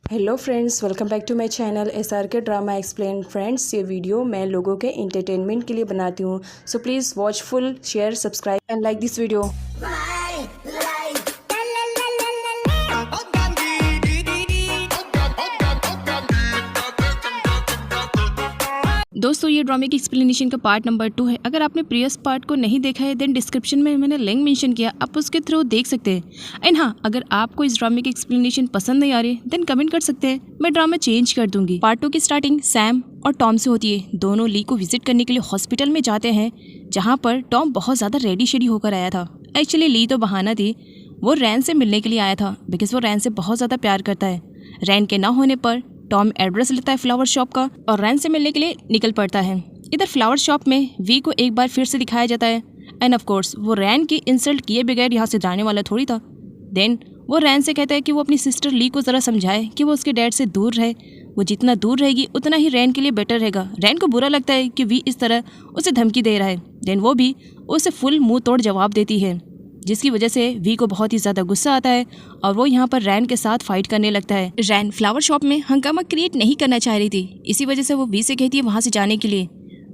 Hello friends, welcome back to my channel SRK drama explain. Friends, ये video मैं लोगों के एंटरटेनमेंट के लिए बनाती हूँ, so please watch full, share, subscribe and like this video. दोस्तों, ये ड्रामे की एक्सप्लेनेशन का पार्ट नंबर 2 है। अगर आपने प्रीवियस पार्ट को नहीं देखा है देन डिस्क्रिप्शन में मैंने लिंक मेंशन किया, आप उसके थ्रू देख सकते हैं। एंड हाँ, अगर आपको इस ड्रामे की एक्सप्लेनेशन पसंद नहीं आ रही देन कमेंट कर सकते हैं, मैं ड्रामा चेंज कर दूंगी। पार्ट 2 की स्टार्टिंग सैम और टॉम से होती है। दोनों ली को विजिट करने के लिए हॉस्पिटल में जाते हैं, जहाँ पर टॉम बहुत ज़्यादा रेडी शेडी होकर आया था। एक्चुअली ली तो बहाना थी, वो रैन से मिलने के लिए आया था बिकॉज वो रैन से बहुत ज़्यादा प्यार करता है। रैन के ना होने पर टॉम एड्रेस लेता है फ्लावर शॉप का और रैन से मिलने के लिए निकल पड़ता है। इधर फ्लावर शॉप में वी को एक बार फिर से दिखाया जाता है एंड ऑफ कोर्स वो रैन की इंसल्ट किए बगैर यहाँ से जाने वाला थोड़ी था। देन वो रैन से कहता है कि वो अपनी सिस्टर ली को ज़रा समझाए कि वो उसके डैड से दूर रहे। वो जितना दूर रहेगी उतना ही रैन के लिए बेटर रहेगा। रैन को बुरा लगता है कि वी इस तरह उसे धमकी दे रहा है। देन वो भी उसे फुल मुँह तोड़ जवाब देती है, जिसकी वजह से वी को बहुत ही ज़्यादा गुस्सा आता है और वो यहाँ पर रैन के साथ फाइट करने लगता है। रैन फ्लावर शॉप में हंगामा क्रिएट नहीं करना चाह रही थी, इसी वजह से वो वी से कहती है वहाँ से जाने के लिए।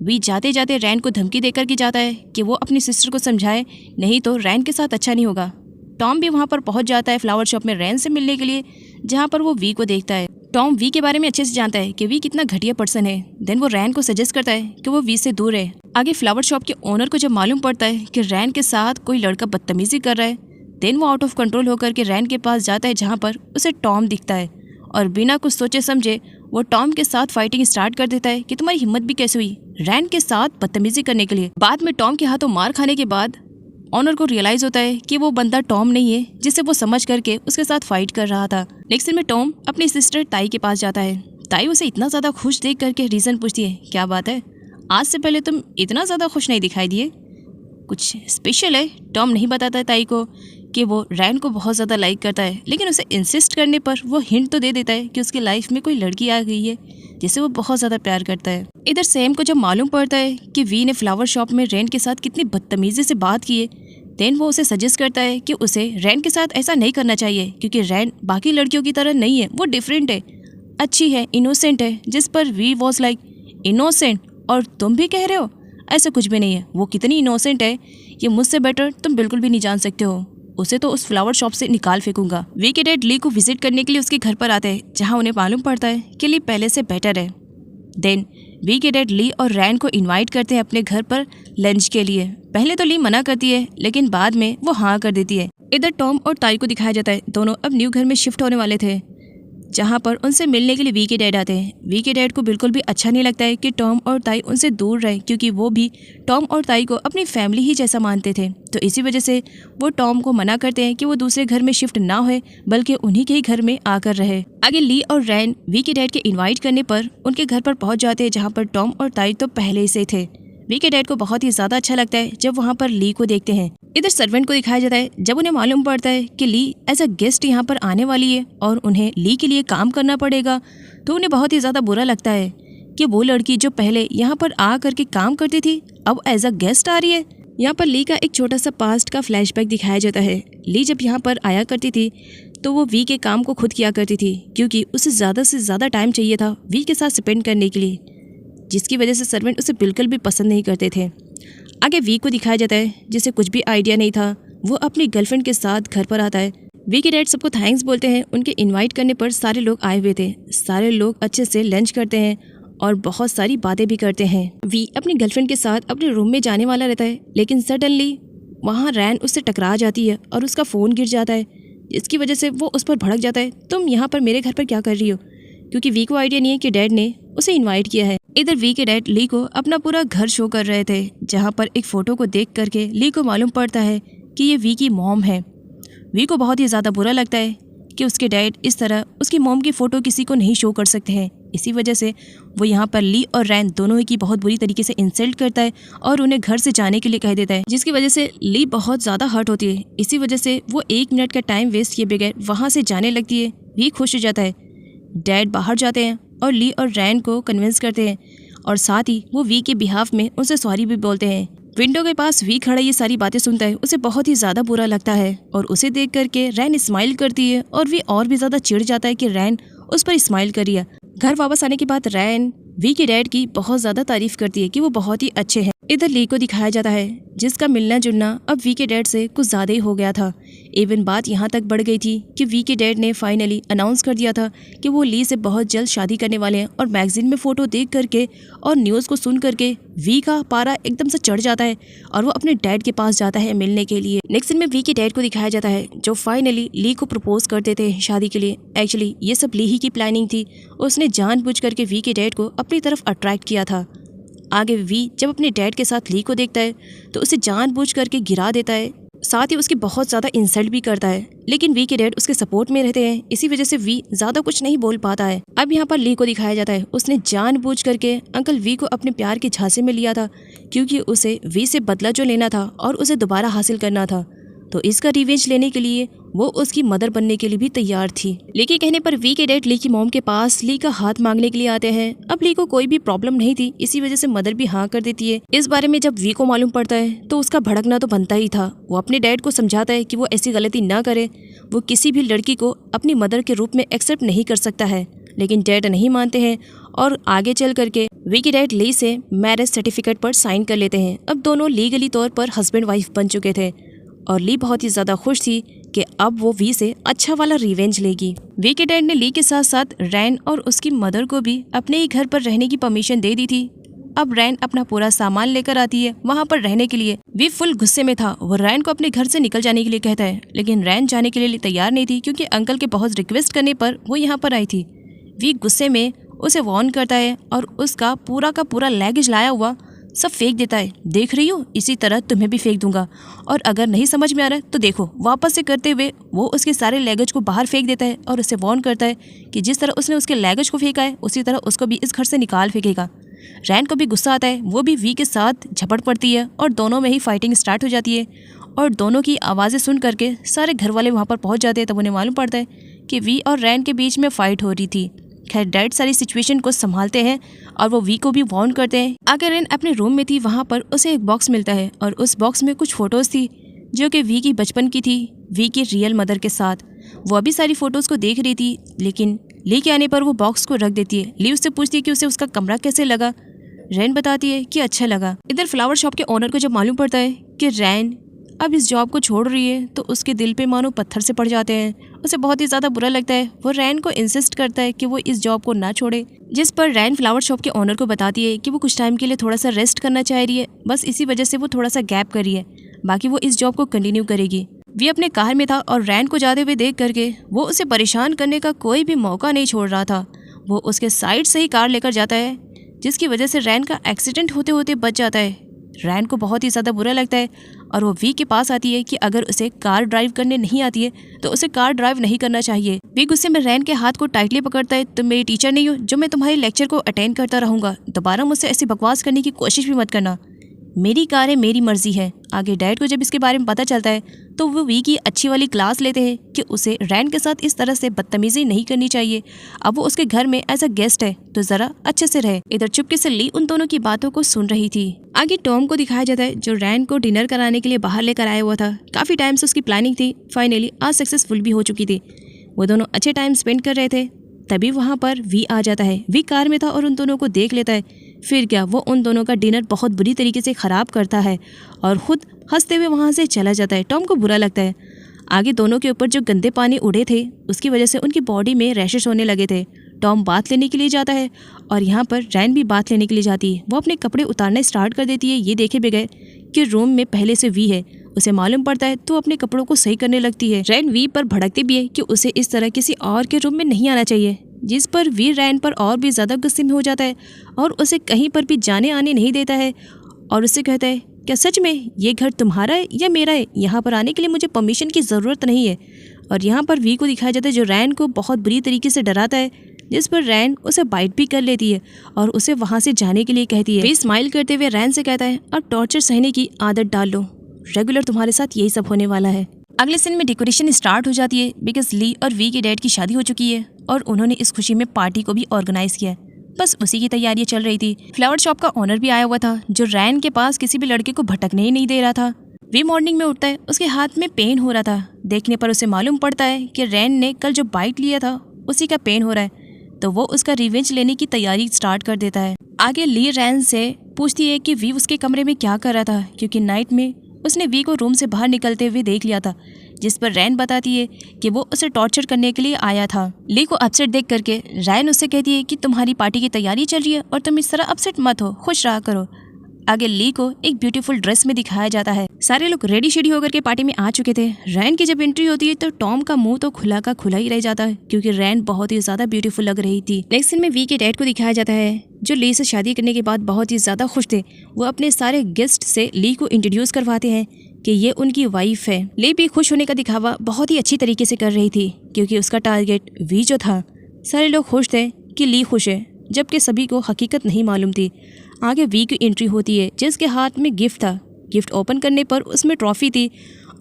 वी जाते जाते रैन को धमकी देकर के जाता है कि वो अपनी सिस्टर को समझाए, नहीं तो रैन के साथ अच्छा नहीं होगा। टॉम भी वहाँ पर पहुँच जाता है फ्लावर शॉप में रैन से मिलने के लिए, जहाँ पर वो वी को देखता है। टॉम वी के बारे में अच्छे से जानता है कि वी कितना घटिया पर्सन है। देन वो रैन को सजेस्ट करता है कि वो वी से दूर है। आगे फ्लावर शॉप के ओनर को जब मालूम पड़ता है कि रैन के साथ कोई लड़का बदतमीजी कर रहा है, देन वो आउट ऑफ कंट्रोल होकर के रैन के पास जाता है, जहाँ पर उसे टॉम दिखता है और बिना कुछ सोचे समझे वो टॉम के साथ फाइटिंग स्टार्ट कर देता है कि तुम्हारी हिम्मत भी कैसे हुई रैन के साथ बदतमीजी करने के लिए। बाद में टॉम के हाथों मार खाने के बाद ऑनर को रियलाइज होता है कि वो बंदा टॉम नहीं है, जिसे वो समझ करके उसके साथ फाइट कर रहा था। नेक्स्ट दिन में टॉम अपनी सिस्टर ताई के पास जाता है। ताई उसे इतना ज़्यादा खुश देख करके रीज़न पूछती है, क्या बात है, आज से पहले तुम इतना ज़्यादा खुश नहीं दिखाई दिए, कुछ स्पेशल है? टॉम नहीं बताता है ताई को कि वो रैन को बहुत ज़्यादा लाइक करता है, लेकिन उसे इंसिस्ट करने पर वो हिंट तो दे देता है कि उसकी लाइफ में कोई लड़की आ गई है जिसे वो बहुत ज़्यादा प्यार करता है। इधर सैम को जब मालूम पड़ता है कि वी ने फ्लावर शॉप में रैन के साथ कितनी बदतमीजी से बात की है, देन वो उसे सजेस्ट करता है कि उसे रैन के साथ ऐसा नहीं करना चाहिए, क्योंकि रैन बाकी लड़कियों की तरह नहीं है, वो डिफरेंट है, अच्छी है, इनोसेंट है। जिस पर वी वॉज लाइक इनोसेंट और तुम भी कह रहे हो? ऐसा कुछ भी नहीं है, वो कितनी इनोसेंट है ये मुझसे बेटर तुम बिल्कुल भी नहीं जान सकते हो। उसे तो उस फ्लावर शॉप से निकाल फेंकूंगा। वी के डैड ली को विजिट करने के लिए उसके घर पर आते हैं, जहाँ उन्हें मालूम पड़ता है कि ली पहले से बेटर है। देन वी के डैड ली और रैन को इनवाइट करते हैं अपने घर पर लंच के लिए। पहले तो ली मना करती है, लेकिन बाद में वो हाँ कर देती है। इधर टॉम और ताई को दिखाया जाता है, दोनों अब न्यू घर में शिफ्ट होने वाले थे, जहाँ पर उनसे मिलने के लिए वी के डैड आते हैं। वी के डैड को बिल्कुल भी अच्छा नहीं लगता है कि टॉम और ताई उनसे दूर रहे, क्योंकि वो भी टॉम और ताई को अपनी फैमिली ही जैसा मानते थे। तो इसी वजह से वो टॉम को मना करते हैं कि वो दूसरे घर में शिफ्ट ना हो, बल्कि उन्हीं के ही घर में आकर रहे। आगे ली और रैन वी के डैड के इन्वाइट करने पर उनके घर पर पहुँच जाते हैं, जहाँ पर टॉम और ताई तो पहले से थे। वी के डैड को बहुत ही ज़्यादा अच्छा लगता है जब वहाँ पर ली को देखते हैं। इधर सर्वेंट को दिखाया जाता है, जब उन्हें मालूम पड़ता है कि ली एज अ गेस्ट यहाँ पर आने वाली है और उन्हें ली के लिए काम करना पड़ेगा, तो उन्हें बहुत ही ज़्यादा बुरा लगता है कि वो लड़की जो पहले यहाँ पर आ करके काम करती थी अब एज अ गेस्ट आ रही है। यहाँ पर ली का एक छोटा सा पास्ट का फ्लैशबैक दिखाया जाता है। ली जब यहाँ पर आया करती थी तो वो वी के काम को खुद किया करती थी, क्योंकि उसे ज़्यादा से ज़्यादा टाइम चाहिए था वी के साथ स्पेंड करने के लिए, जिसकी वजह से सर्वेंट उसे बिल्कुल भी पसंद नहीं करते थे। आगे वी को दिखाया जाता है, जिसे कुछ भी आइडिया नहीं था, वो अपनी गर्लफ्रेंड के साथ घर पर आता है। वी के डैड सबको थैंक्स बोलते हैं, उनके इनवाइट करने पर सारे लोग आए हुए थे। सारे लोग अच्छे से लंच करते हैं और बहुत सारी बातें भी करते हैं। वी अपनी गर्लफ्रेंड के साथ अपने रूम में जाने वाला रहता है, लेकिन सडनली वहाँ रैन उससे टकरा जाती है और उसका फ़ोन गिर जाता है, जिसकी वजह से वो उस पर भड़क जाता है, तुम यहाँ पर मेरे घर पर क्या कर रही हो? क्योंकि वी को आइडिया नहीं है कि डैड ने उसे इनवाइट किया है। इधर वी के डैड ली को अपना पूरा घर शो कर रहे थे, जहाँ पर एक फ़ोटो को देख करके ली को मालूम पड़ता है कि ये वी की मॉम है। वी को बहुत ही ज़्यादा बुरा लगता है कि उसके डैड इस तरह उसकी मॉम की फ़ोटो किसी को नहीं शो कर सकते हैं। इसी वजह से वो यहाँ पर ली और रैन दोनों की बहुत बुरी तरीके से इंसल्ट करता है और उन्हें घर से जाने के लिए कह देता है, जिसकी वजह से ली बहुत ज़्यादा हर्ट होती है। इसी वजह से वो 1 मिनट का टाइम वेस्ट किए बगैर वहाँ से जाने लगती है। वी खुश हो जाता है। डैड बाहर जाते हैं और ली और रैन को कन्विंस करते हैं और साथ ही वो वी के बिहाफ में उनसे सॉरी भी बोलते हैं। विंडो के पास वी खड़ा ये सारी बातें सुनता है, उसे बहुत ही ज़्यादा बुरा लगता है और उसे देख करके रैन स्माइल करती है और वी और भी ज़्यादा चिढ़ जाता है कि रैन उस पर स्माइल कर रही है। घर वापस आने के बाद रैन वी के डैड की बहुत ज्यादा तारीफ करती है कि वो बहुत ही अच्छे हैं। इधर ली को दिखाया जाता है जिसका मिलना जुलना अब वी के डैड से कुछ ज्यादा ही हो गया था। इवन बात यहाँ तक बढ़ गई थी कि वी के डैड ने फाइनली अनाउंस कर दिया था कि वो ली से बहुत जल्द शादी करने वाले हैं। और मैगजीन में फोटो देख करके और न्यूज़ को सुन करके वी का पारा एकदम से चढ़ जाता है और वो अपने डैड के पास जाता है मिलने के लिए। नेक्स्ट सीन में वी के डैड को दिखाया जाता है जो फाइनली ली को प्रपोज कर देते हैं शादी के लिए। एक्चुअली ये सब ली ही की प्लानिंग थी। उसने जानबूझ करके वी के डैड को अपनी तरफ अट्रैक्ट किया था। आगे वी जब अपने डैड के साथ ली को देखता है तो उसे जानबूझ करके गिरा देता है, साथ ही उसकी बहुत ज़्यादा इंसल्ट भी करता है। लेकिन वी के डैड उसके सपोर्ट में रहते हैं, इसी वजह से वी ज़्यादा कुछ नहीं बोल पाता है। अब यहाँ पर ली को दिखाया जाता है उसने जानबूझ करके अंकल वी को अपने प्यार के झांसे में लिया था क्योंकि उसे वी से बदला जो लेना था और उसे दोबारा हासिल करना था। तो इसका रिवेंज लेने के लिए वो उसकी मदर बनने के लिए भी तैयार थी। ली के कहने पर वी के डैड ली की मॉम के पास ली का हाथ मांगने के लिए आते हैं। अब ली को कोई भी प्रॉब्लम नहीं थी, इसी वजह से मदर भी हाँ कर देती है। इस बारे में जब वी को मालूम पड़ता है तो उसका भड़कना तो बनता ही था। वो अपने डैड को समझाता है कि वो ऐसी गलती ना करे, वो किसी भी लड़की को अपनी मदर के रूप में एक्सेप्ट नहीं कर सकता है। लेकिन डैड नहीं मानते हैं और आगे चल करके वी के डैड ली से मैरिज सर्टिफिकेट पर साइन कर लेते हैं। अब दोनों लीगली तौर पर हस्बैंड वाइफ बन चुके थे और ली बहुत ही ज़्यादा खुश थी कि अब वो वी से अच्छा वाला रिवेंज लेगी। वी के डैड ने ली के साथ साथ रैन और उसकी मदर को भी अपने ही घर पर रहने की परमिशन दे दी थी। अब रैन अपना पूरा सामान लेकर आती है वहाँ पर रहने के लिए। वी फुल गुस्से में था। वो रैन को अपने घर से निकल जाने के लिए कहता है, लेकिन रैन जाने के लिए तैयार नहीं थी क्योंकि अंकल के बहुत रिक्वेस्ट करने पर वो यहाँ पर आई थी। वी गुस्से में उसे वार्न करता है और उसका पूरा का पूरा लगेज लाया हुआ सब फेंक देता है। देख रही हो, इसी तरह तुम्हें भी फेंक दूंगा और अगर नहीं समझ में आ रहा है तो देखो। वापस से करते हुए वो उसके सारे लगेज को बाहर फेंक देता है और उसे वार्न करता है कि जिस तरह उसने उसके लगेज को फेंका है उसी तरह उसको भी इस घर से निकाल फेंकेगा। रैन को भी गुस्सा आता है, वो भी वी के साथ झपट पड़ती है और दोनों में ही फाइटिंग स्टार्ट हो जाती है। और दोनों की आवाज़ें सुन करके सारे घर वाले वहाँ पर पहुँच जाते हैं। तब उन्हें मालूम पड़ता है कि वी और रैन के बीच में फ़ाइट हो रही थी। खैर डैड सारी सिचुएशन को संभालते हैं और वो वी को भी वार्न करते हैं। आगे रैन अपने रूम में थी, वहाँ पर उसे एक बॉक्स मिलता है और उस बॉक्स में कुछ फ़ोटोज़ थी जो कि वी की बचपन की थी, वी की रियल मदर के साथ। वो अभी सारी फ़ोटोज़ को देख रही थी, लेकिन ली के आने पर वो बॉक्स को रख देती है। ली उससे पूछती है कि उसे उसका कमरा कैसे लगा। रैन बताती है कि अच्छा लगा। इधर फ्लावर शॉप के ओनर को जब मालूम पड़ता है कि रैन अब इस जॉब को छोड़ रही है तो उसके दिल पे मानो पत्थर से पड़ जाते हैं। उसे बहुत ही ज़्यादा बुरा लगता है। वो रैन को इंसिस्ट करता है कि वो इस जॉब को ना छोड़े, जिस पर रैन फ्लावर शॉप के ओनर को बताती है कि वो कुछ टाइम के लिए थोड़ा सा रेस्ट करना चाह रही है, बस इसी वजह से वो थोड़ा सा गैप कर रही है, बाकी वो इस जॉब को कंटिन्यू करेगी। वी अपने कार में था और रैन को जाते हुए देख करके वो उसे परेशान करने का कोई भी मौका नहीं छोड़ रहा था। वो उसके साइड से ही कार लेकर जाता है जिसकी वजह से रैन का एक्सीडेंट होते होते बच जाता है। रैन को बहुत ही ज़्यादा बुरा लगता है और वो वी के पास आती है कि अगर उसे कार ड्राइव करने नहीं आती है तो उसे कार ड्राइव नहीं करना चाहिए। वी गुस्से में रैन के हाथ को टाइटली पकड़ता है, तुम मेरी टीचर नहीं हो जो मैं तुम्हारे लेक्चर को अटेंड करता रहूँगा, दोबारा मुझसे ऐसी बकवास करने की कोशिश भी मत करना, मेरी कार है, मेरी मर्जी है। आगे डैड को जब इसके बारे में पता चलता है तो वो वी की अच्छी वाली क्लास लेते हैं कि उसे रैन के साथ इस तरह से बदतमीजी नहीं करनी चाहिए। अब वो उसके घर में एज अ गेस्ट है तो जरा अच्छे से रहे। इधर चुपके से ली उन दोनों की बातों को सुन रही थी। आगे टॉम को दिखाया जाता है जो रैन को डिनर कराने के लिए बाहर लेकर आया हुआ था। काफ़ी टाइम से उसकी प्लानिंग थी, फाइनली आज सक्सेसफुल भी हो चुकी थी। वो दोनों अच्छे टाइम स्पेंड कर रहे थे, तभी वहाँ पर वी आ जाता है। वी कार में था और उन दोनों को देख लेता है। फिर क्या, वो उन दोनों का डिनर बहुत बुरी तरीके से ख़राब करता है और ख़ुद हंसते हुए वहाँ से चला जाता है। टॉम को बुरा लगता है। आगे दोनों के ऊपर जो गंदे पानी उड़े थे उसकी वजह से उनकी बॉडी में रैशेस होने लगे थे। टॉम बात लेने के लिए जाता है और यहाँ पर रैन भी बात लेने के लिए जाती है। वो अपने कपड़े उतारना स्टार्ट कर देती है, ये देखे बगैर कि रूम में पहले से वी है। उसे मालूम पड़ता है तो अपने कपड़ों को सही करने लगती है। रैन वी पर भड़कती भी है कि उसे इस तरह किसी और के रूम में नहीं आना चाहिए, जिस पर वी रैन पर और भी ज़्यादा गुस्से में हो जाता है और उसे कहीं पर भी जाने आने नहीं देता है और उससे कहता है, क्या सच में ये घर तुम्हारा है या मेरा है? यहाँ पर आने के लिए मुझे परमिशन की ज़रूरत नहीं है। और यहाँ पर वी को दिखाया जाता है जो रैन को बहुत बुरी तरीके से डराता है, जिस पर रैन उसे बाइट भी कर लेती है और उसे वहाँ से जाने के लिए कहती है। वी स्माइल करते हुए रैन से कहता है, अब टॉर्चर सहने की आदत डाल लो, रेगुलर तुम्हारे साथ यही सब होने वाला है। अगले सीन में डेकोरेशन स्टार्ट हो जाती है बिकॉज ली और वी के डैड की शादी हो चुकी है और उन्होंने इस खुशी में पार्टी को भी ऑर्गेनाइज किया है। बस उसी की तैयारियां चल रही थी। फ्लावर शॉप का ओनर भी आया हुआ था जो रैन के पास किसी भी लड़के को भटकने ही नहीं दे रहा था। वी मॉर्निंग में उठता है, उसके हाथ में पेन हो रहा था। देखने पर उसे मालूम पड़ता है कि रैन ने कल जो बाइट लिया था उसी का पेन हो रहा है। तो वो उसका रिवेंज लेने की तैयारी स्टार्ट कर देता है। आगे ली रैन से पूछती है कि वी उसके कमरे में क्या कर रहा था, क्योंकि नाइट में उसने वी को रूम से बाहर निकलते हुए देख लिया था, जिस पर रैन बताती है कि वो उसे टॉर्चर करने के लिए आया था। ली को अपसेट देख करके रैन उससे कहती है कि तुम्हारी पार्टी की तैयारी चल रही है और तुम इस तरह अपसेट मत हो, खुश रहा करो। आगे ली को एक ब्यूटीफुल ड्रेस में दिखाया जाता है। सारे लोग रेडी शेडी होकर के पार्टी में आ चुके थे। रैन की जब एंट्री होती है तो टॉम का मुंह तो खुला का खुला ही रह जाता है, क्योंकि रैन बहुत ही ज्यादा ब्यूटीफुल लग रही थी। नेक्स्ट सीन में वी के डैड को दिखाया जाता है, जो ली से शादी करने के बाद बहुत ही ज्यादा खुश थे। वो अपने सारे गेस्ट से ली को इंट्रोड्यूस करवाते हैं कि ये उनकी वाइफ है। ली भी खुश होने का दिखावा बहुत ही अच्छी तरीके से कर रही थी, क्योंकि उसका टारगेट वी जो था। सारे लोग खुश थे कि ली खुश है, जबकि सभी को हकीकत नहीं मालूम थी। आगे वी की एंट्री होती है, जिसके हाथ में गिफ्ट था। गिफ्ट ओपन करने पर उसमें ट्रॉफी थी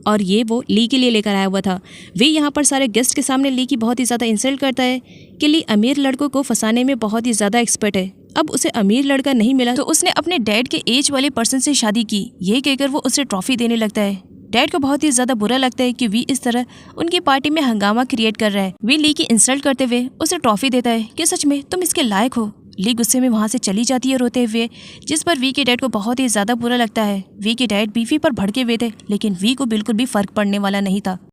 और ये वो ली के लिए लेकर आया हुआ था। वी यहाँ पर सारे गेस्ट के सामने ली की बहुत ही ज़्यादा इंसल्ट करता है कि ली अमीर लड़कों को फंसाने में बहुत ही ज़्यादा एक्सपर्ट है। अब उसे अमीर लड़का नहीं मिला तो उसने अपने डैड के एज वाले पर्सन से शादी की, ये कहकर वो उसे ट्रॉफी देने लगता है। डैड को बहुत ही ज्यादा बुरा लगता है कि वी इस तरह उनकी पार्टी में हंगामा क्रिएट कर रहा है। वी ली की इंसल्ट करते हुए उसे ट्रॉफी देता है कि सच में तुम इसके लायक हो। ली गुस्से में वहाँ से चली जाती है रोते हुए, जिस पर वी के डैड को बहुत ही ज़्यादा बुरा लगता है। वी के डैड बीवी पर भड़के हुए थे, लेकिन वी को बिल्कुल भी फर्क पड़ने वाला नहीं था।